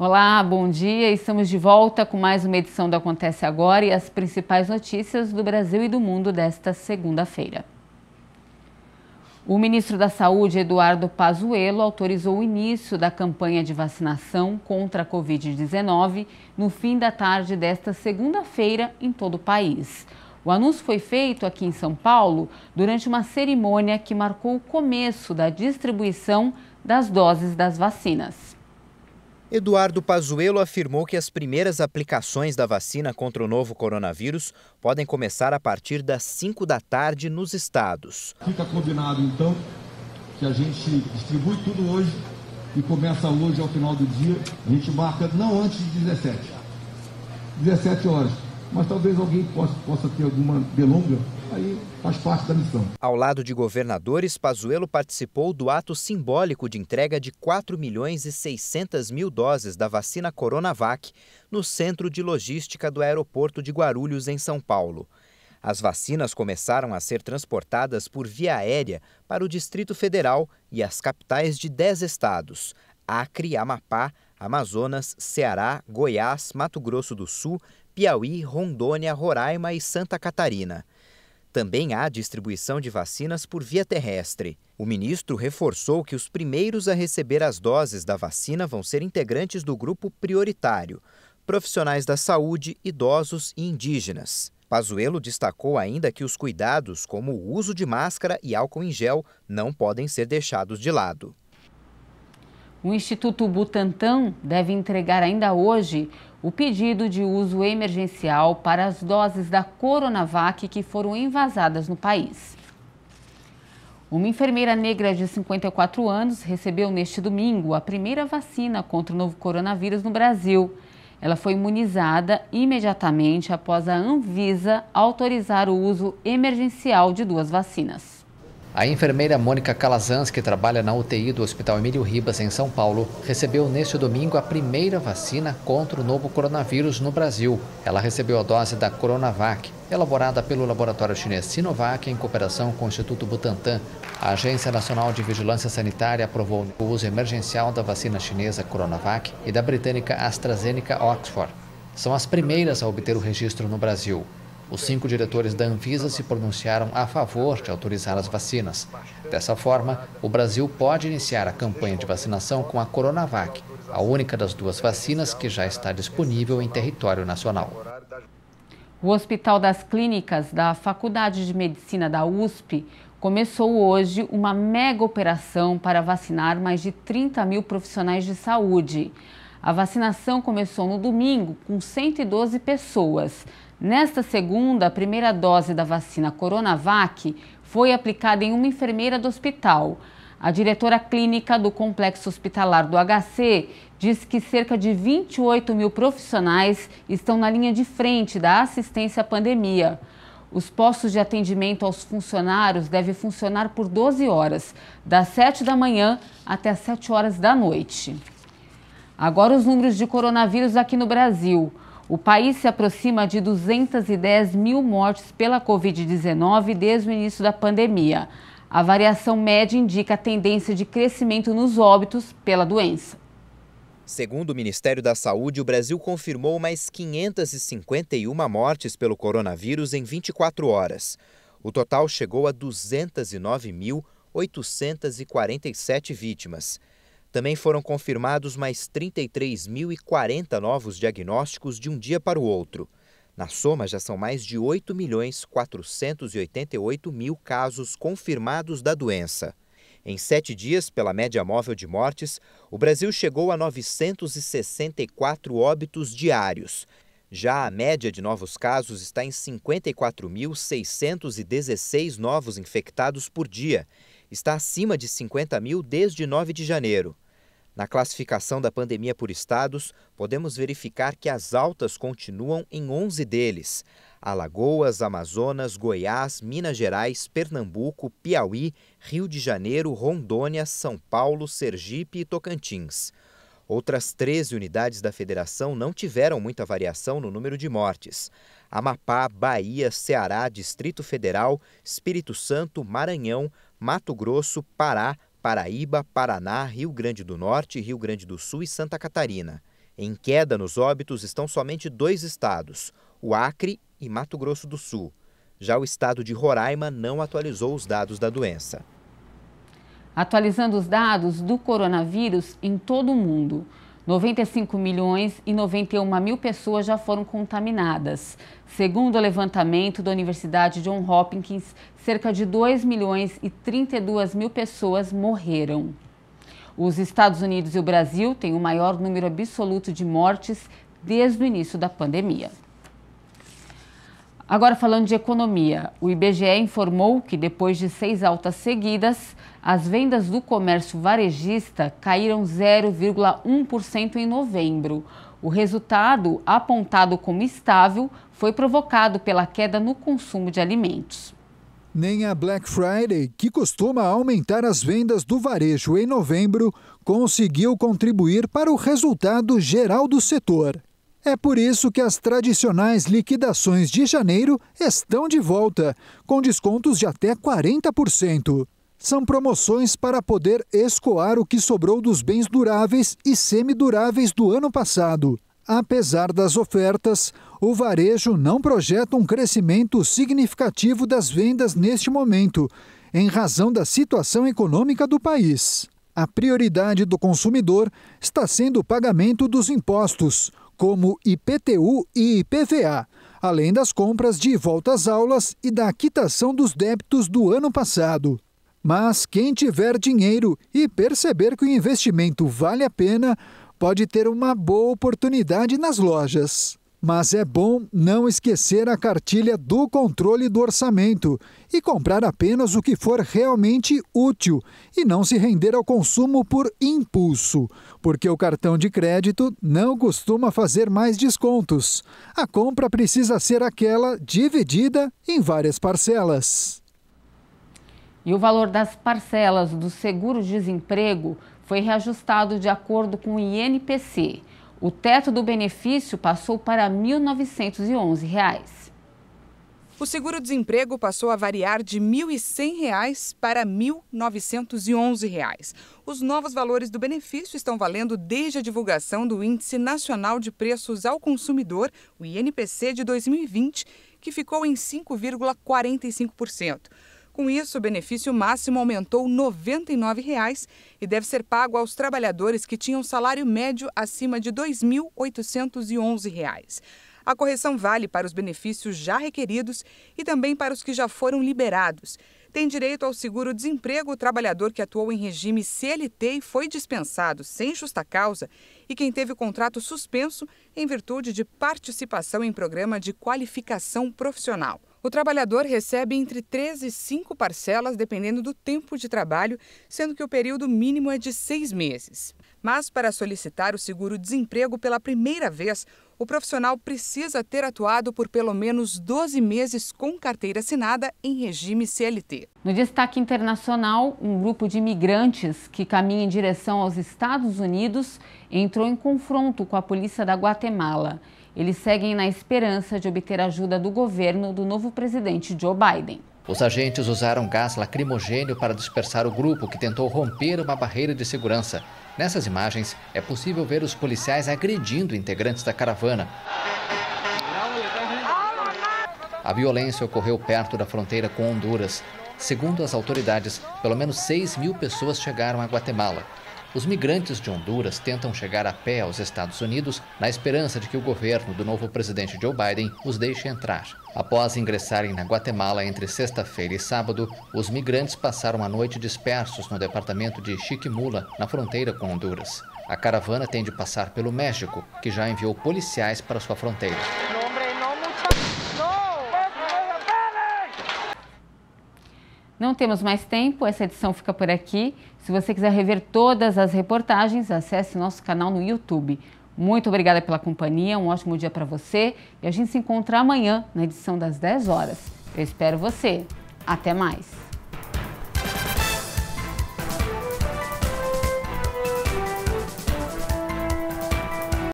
Olá, bom dia. Estamos de volta com mais uma edição do Acontece Agora e as principais notícias do Brasil e do mundo desta segunda-feira. O ministro da Saúde, Eduardo Pazuello, autorizou o início da campanha de vacinação contra a Covid-19 no fim da tarde desta segunda-feira em todo o país. O anúncio foi feito aqui em São Paulo durante uma cerimônia que marcou o começo da distribuição das doses das vacinas. Eduardo Pazuello afirmou que as primeiras aplicações da vacina contra o novo coronavírus podem começar a partir das 5 da tarde nos estados. Fica combinado, então, que a gente distribui tudo hoje e começa hoje ao final do dia. A gente marca não antes de 17 horas, mas talvez alguém possa ter alguma delonga, aí faz parte da missão. Ao lado de governadores, Pazuello participou do ato simbólico de entrega de 4.600.000 doses da vacina Coronavac no Centro de Logística do Aeroporto de Guarulhos, em São Paulo. As vacinas começaram a ser transportadas por via aérea para o Distrito Federal e as capitais de 10 estados: Acre, Amapá, Amazonas, Ceará, Goiás, Mato Grosso do Sul, Piauí, Rondônia, Roraima e Santa Catarina. Também há distribuição de vacinas por via terrestre. O ministro reforçou que os primeiros a receber as doses da vacina vão ser integrantes do grupo prioritário: profissionais da saúde, idosos e indígenas. Pazuello destacou ainda que os cuidados, como o uso de máscara e álcool em gel, não podem ser deixados de lado. O Instituto Butantan deve entregar ainda hoje o pedido de uso emergencial para as doses da Coronavac que foram envasadas no país. Uma enfermeira negra de 54 anos recebeu neste domingo a primeira vacina contra o novo coronavírus no Brasil. Ela foi imunizada imediatamente após a Anvisa autorizar o uso emergencial de 2 vacinas. A enfermeira Mônica Calazans, que trabalha na UTI do Hospital Emílio Ribas, em São Paulo, recebeu neste domingo a primeira vacina contra o novo coronavírus no Brasil. Ela recebeu a dose da Coronavac, elaborada pelo laboratório chinês Sinovac em cooperação com o Instituto Butantan. A Agência Nacional de Vigilância Sanitária aprovou o uso emergencial da vacina chinesa Coronavac e da britânica AstraZeneca Oxford. São as primeiras a obter o registro no Brasil. Os 5 diretores da Anvisa se pronunciaram a favor de autorizar as vacinas. Dessa forma, o Brasil pode iniciar a campanha de vacinação com a Coronavac, a única das 2 vacinas que já está disponível em território nacional. O Hospital das Clínicas da Faculdade de Medicina da USP começou hoje uma mega operação para vacinar mais de 30.000 profissionais de saúde. A vacinação começou no domingo com 112 pessoas. Nesta segunda, a primeira dose da vacina Coronavac foi aplicada em uma enfermeira do hospital. A diretora clínica do Complexo Hospitalar do HC diz que cerca de 28.000 profissionais estão na linha de frente da assistência à pandemia. Os postos de atendimento aos funcionários devem funcionar por 12 horas, das 7 da manhã até as 7 horas da noite. Agora os números de coronavírus aqui no Brasil. O país se aproxima de 210.000 mortes pela Covid-19 desde o início da pandemia. A variação média indica a tendência de crescimento nos óbitos pela doença. Segundo o Ministério da Saúde, o Brasil confirmou mais 551 mortes pelo coronavírus em 24 horas. O total chegou a 209.847 vítimas. Também foram confirmados mais 33.040 novos diagnósticos de um dia para o outro. Na soma, já são mais de 8.488.000 casos confirmados da doença. Em 7 dias, pela média móvel de mortes, o Brasil chegou a 964 óbitos diários. Já a média de novos casos está em 54.616 novos infectados por dia. Está acima de 50.000 desde 9 de janeiro. Na classificação da pandemia por estados, podemos verificar que as altas continuam em 11 deles: Alagoas, Amazonas, Goiás, Minas Gerais, Pernambuco, Piauí, Rio de Janeiro, Rondônia, São Paulo, Sergipe e Tocantins. Outras 13 unidades da federação não tiveram muita variação no número de mortes: Amapá, Bahia, Ceará, Distrito Federal, Espírito Santo, Maranhão, Mato Grosso, Pará, Paraíba, Paraná, Rio Grande do Norte, Rio Grande do Sul e Santa Catarina. Em queda nos óbitos estão somente 2 estados, o Acre e Mato Grosso do Sul. Já o estado de Roraima não atualizou os dados da doença. Atualizando os dados do coronavírus em todo o mundo, 95 milhões e 91 mil pessoas já foram contaminadas. Segundo o levantamento da Universidade Johns Hopkins, cerca de 2 milhões e 32 mil pessoas morreram. Os Estados Unidos e o Brasil têm o maior número absoluto de mortes desde o início da pandemia. Agora falando de economia, o IBGE informou que depois de 6 altas seguidas, as vendas do comércio varejista caíram 0,1% em novembro. O resultado, apontado como estável, foi provocado pela queda no consumo de alimentos. Nem a Black Friday, que costuma aumentar as vendas do varejo em novembro, conseguiu contribuir para o resultado geral do setor. É por isso que as tradicionais liquidações de janeiro estão de volta, com descontos de até 40%. São promoções para poder escoar o que sobrou dos bens duráveis e semiduráveis do ano passado. Apesar das ofertas, o varejo não projeta um crescimento significativo das vendas neste momento, em razão da situação econômica do país. A prioridade do consumidor está sendo o pagamento dos impostos, como IPTU e IPVA, além das compras de volta às aulas e da quitação dos débitos do ano passado. Mas quem tiver dinheiro e perceber que o investimento vale a pena, pode ter uma boa oportunidade nas lojas. Mas é bom não esquecer a cartilha do controle do orçamento e comprar apenas o que for realmente útil e não se render ao consumo por impulso, porque o cartão de crédito não costuma fazer mais descontos. A compra precisa ser aquela dividida em várias parcelas. E o valor das parcelas do seguro-desemprego foi reajustado de acordo com o INPC. O teto do benefício passou para R$ 1.911. O seguro-desemprego passou a variar de R$ 1.100 para R$ 1.911. Os novos valores do benefício estão valendo desde a divulgação do Índice Nacional de Preços ao Consumidor, o INPC de 2020, que ficou em 5,45%. Com isso, o benefício máximo aumentou R$ 99 e deve ser pago aos trabalhadores que tinham salário médio acima de R$ 2.811. A correção vale para os benefícios já requeridos e também para os que já foram liberados. Tem direito ao seguro-desemprego o trabalhador que atuou em regime CLT e foi dispensado sem justa causa e quem teve o contrato suspenso em virtude de participação em programa de qualificação profissional. O trabalhador recebe entre 3 e 5 parcelas, dependendo do tempo de trabalho, sendo que o período mínimo é de 6 meses. Mas, para solicitar o seguro-desemprego pela primeira vez, o profissional precisa ter atuado por pelo menos 12 meses com carteira assinada em regime CLT. No destaque internacional, um grupo de imigrantes que caminha em direção aos Estados Unidos entrou em confronto com a polícia da Guatemala. Eles seguem na esperança de obter ajuda do governo do novo presidente Joe Biden. Os agentes usaram gás lacrimogêneo para dispersar o grupo que tentou romper uma barreira de segurança. Nessas imagens, é possível ver os policiais agredindo integrantes da caravana. A violência ocorreu perto da fronteira com Honduras. Segundo as autoridades, pelo menos 6 mil pessoas chegaram a Guatemala. Os migrantes de Honduras tentam chegar a pé aos Estados Unidos na esperança de que o governo do novo presidente Joe Biden os deixe entrar. Após ingressarem na Guatemala entre sexta-feira e sábado, os migrantes passaram a noite dispersos no departamento de Chiquimula, na fronteira com Honduras. A caravana tem de passar pelo México, que já enviou policiais para sua fronteira. Não temos mais tempo, essa edição fica por aqui. Se você quiser rever todas as reportagens, acesse nosso canal no YouTube. Muito obrigada pela companhia, um ótimo dia para você e a gente se encontra amanhã na edição das 10 horas. Eu espero você. Até mais!